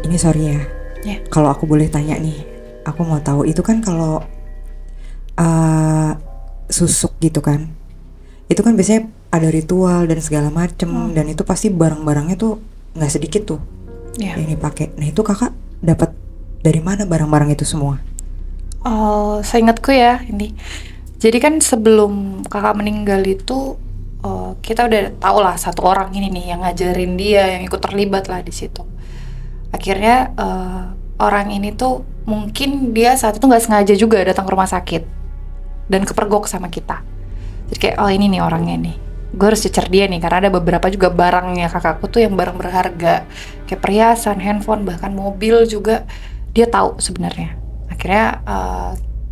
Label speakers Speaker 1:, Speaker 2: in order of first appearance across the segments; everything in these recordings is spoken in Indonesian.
Speaker 1: Ini sorry ya,
Speaker 2: Ya.
Speaker 1: kalau aku boleh tanya nih, aku mau tahu itu kan kalau uh, susuk gitu kan, itu kan biasanya ada ritual dan segala macem, dan itu pasti barang-barangnya tuh nggak sedikit tuh
Speaker 2: Ya.
Speaker 1: yang dipakai. Nah itu kakak dapat dari mana barang-barang itu semua?
Speaker 2: Oh, seingatku ya ini. Jadi kan sebelum kakak meninggal itu kita udah tahu lah satu orang ini nih yang ngajarin dia, yang ikut terlibat lah di situ. Akhirnya orang ini tuh mungkin dia saat itu nggak sengaja juga datang ke rumah sakit dan kepergok sama kita. Jadi kayak oh ini nih orangnya nih. Gue harus cecer dia nih karena ada beberapa juga barangnya kakakku tuh yang barang berharga kayak perhiasan, handphone, bahkan mobil juga dia tahu sebenarnya. Akhirnya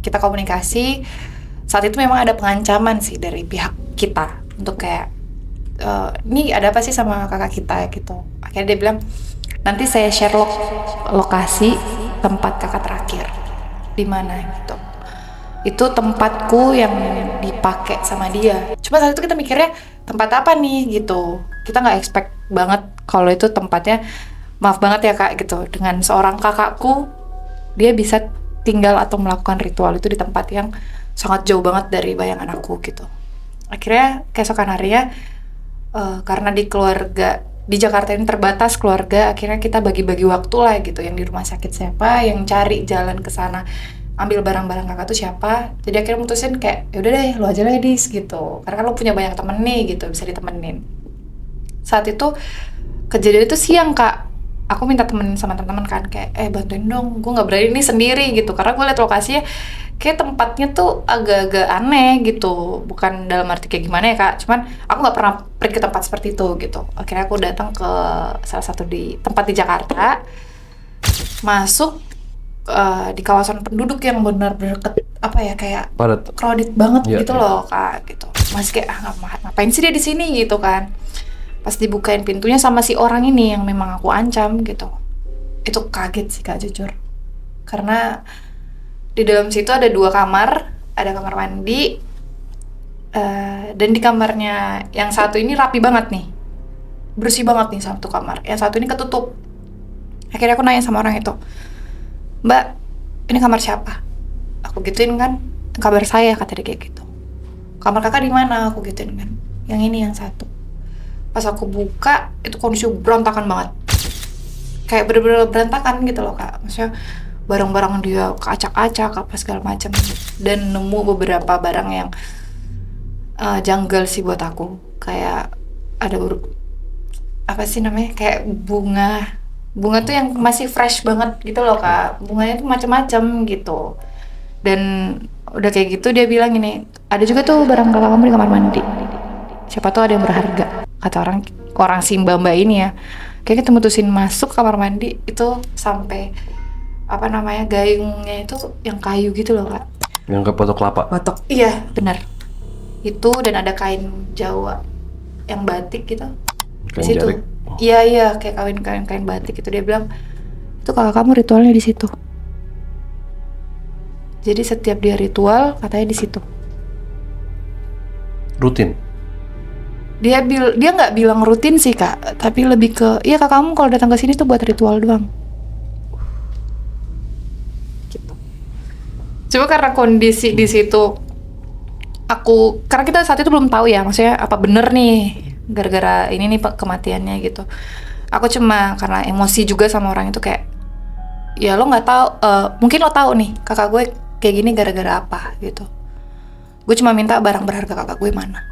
Speaker 2: kita komunikasi. Saat itu memang ada pengancaman sih dari pihak kita untuk kayak ini ada apa sih sama kakak kita gitu. Akhirnya dia bilang nanti saya share lokasi tempat kakak terakhir di mana gitu. Itu tempatku yang dipakai sama dia. Cuma saat itu kita mikirnya tempat apa nih gitu. Kita nggak expect banget kalau itu tempatnya, maaf banget ya kak gitu, dengan seorang kakakku dia bisa tinggal atau melakukan ritual itu di tempat yang sangat jauh banget dari bayangan aku gitu. Akhirnya keesokan harinya karena di keluarga di Jakarta ini terbatas keluarga, akhirnya kita bagi-bagi waktu lah gitu. Yang di rumah sakit siapa, yang cari jalan ke sana ambil barang-barang kakak tuh siapa. Jadi akhirnya mutusin kayak yaudah deh lo aja lah Dis gitu, karena kan lo punya banyak temen nih gitu, bisa ditemenin. Saat itu kejadian itu siang kak, aku minta temenin sama teman-teman kan kayak bantuin dong, gue nggak berani nih sendiri gitu karena gue liat lokasinya kayak tempatnya tuh agak-agak aneh gitu, bukan dalam arti kayak gimana ya kak, cuman aku nggak pernah pergi ke tempat seperti itu gitu. Akhirnya aku datang ke salah satu di tempat di Jakarta, masuk di kawasan penduduk yang benar-benar apa ya kayak
Speaker 3: Padat.
Speaker 2: crowded banget
Speaker 3: Ya,
Speaker 2: gitu loh kak gitu. Masih kayak ngapain sih dia di sini gitu kan. Pas dibukain pintunya sama si orang ini yang memang aku ancam gitu, itu kaget sih kak jujur, karena di dalam situ ada 2 kamar, ada kamar mandi, dan di kamarnya yang satu ini rapi banget nih, bersih banget nih satu kamar, yang satu ini ketutup. Akhirnya aku nanya sama orang itu, Mbak, ini kamar siapa? Aku gituin kan, kamar saya, kata dia kayak gitu. Kamar kakak di mana? Aku gituin kan, yang ini yang satu. Pas aku buka, itu kondisi berantakan banget, kayak bener-bener berantakan gitu loh kak. Maksudnya barang-barang dia keacak-acak apa segala macam, dan nemu beberapa barang yang janggal sih buat aku. Kayak ada apa sih namanya, kayak bunga tuh yang masih fresh banget gitu loh kak, bunganya tuh macam-macam gitu. Dan udah kayak gitu dia bilang gini, ada juga tuh barang kakak kamu di kamar mandi, siapa tuh ada yang berharga, kata orang si mbak ini ya. Kayak kita mutusin masuk kamar mandi itu sampai apa namanya, gayungnya itu yang kayu gitu loh kak,
Speaker 3: yang ke Pondok Kelapa.
Speaker 1: Patok.
Speaker 2: iya benar itu. Dan ada kain Jawa yang batik gitu di
Speaker 3: Kain
Speaker 2: situ.
Speaker 3: jarik.
Speaker 2: Iya kayak kain batik itu. Dia bilang itu kakak kamu ritualnya di situ. Jadi setiap dia ritual katanya di situ.
Speaker 3: Rutin.
Speaker 2: Dia nggak bilang rutin sih kak, tapi lebih ke iya kak kamu kalau datang ke sini tuh buat ritual doang. Gitu. Cuma karena kondisi di situ karena kita saat itu belum tahu ya, maksudnya apa bener nih gara-gara ini nih kematiannya gitu. Aku cuma karena emosi juga sama orang itu kayak ya lo nggak tahu, mungkin lo tahu nih kakak gue kayak gini gara-gara apa gitu. Gue cuma minta barang berharga kakak gue mana.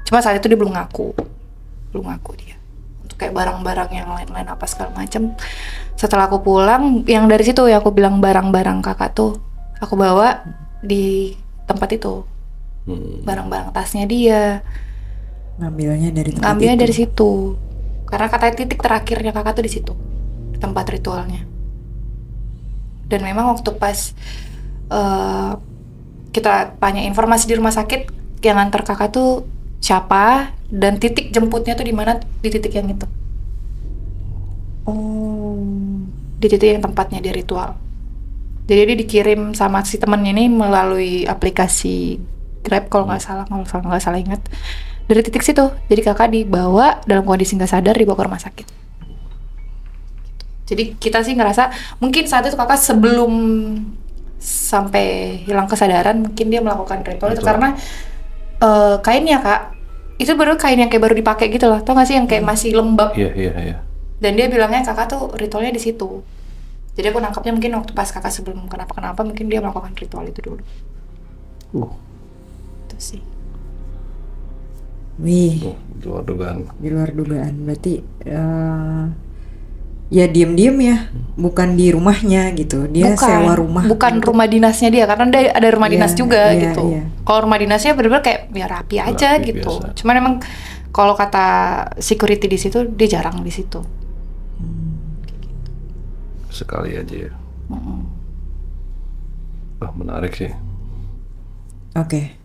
Speaker 2: Cuma saat itu dia belum ngaku dia untuk kayak barang-barang yang lain-lain apa segala macam. Setelah aku pulang, yang dari situ ya aku bilang barang-barang kakak tuh aku bawa di tempat itu. Barang-barang tasnya dia
Speaker 1: Ngambilnya
Speaker 2: dari situ. Karena katanya titik terakhirnya kakak tuh di situ, di tempat ritualnya. Dan memang waktu pas kita tanya informasi di rumah sakit, yang nganter kakak tuh siapa dan titik jemputnya tuh di mana, di titik yang itu. Di titik yang tempatnya di ritual. Jadi dia dikirim sama si temennya ini melalui aplikasi Grab kalau nggak salah ingat, dari titik situ. Jadi kakak dibawa dalam kondisi nggak sadar, dibawa ke rumah sakit. Jadi kita sih ngerasa mungkin saat itu kakak sebelum sampai hilang kesadaran mungkin dia melakukan ritual itu karena kainnya kak itu baru kain yang kayak baru dipakai gitu loh, tau gak sih yang kayak masih lembab.
Speaker 3: Iya.
Speaker 2: Dan dia bilangnya kakak tuh ritualnya di situ. Jadi aku nangkapnya mungkin waktu pas kakak sebelum kenapa mungkin dia melakukan ritual itu dulu. Itu sih.
Speaker 1: Wih,
Speaker 3: Di luar dugaan.
Speaker 1: di luar dugaan. Berarti ya diem-diem ya, bukan di rumahnya gitu. Dia sewa rumah.
Speaker 2: Bukan
Speaker 1: untuk-
Speaker 2: rumah dinasnya dia, karena ada rumah
Speaker 1: Iya,
Speaker 2: dinas juga
Speaker 1: iya,
Speaker 2: gitu.
Speaker 1: iya.
Speaker 2: Kalau rumah dinasnya bener-bener kayak ya rapi aja
Speaker 3: Rapi,
Speaker 2: gitu.
Speaker 3: biasa.
Speaker 2: Cuman emang kalau kata security di situ dia jarang di situ.
Speaker 3: Sekali aja ya. Wah, menarik sih.
Speaker 1: Oke.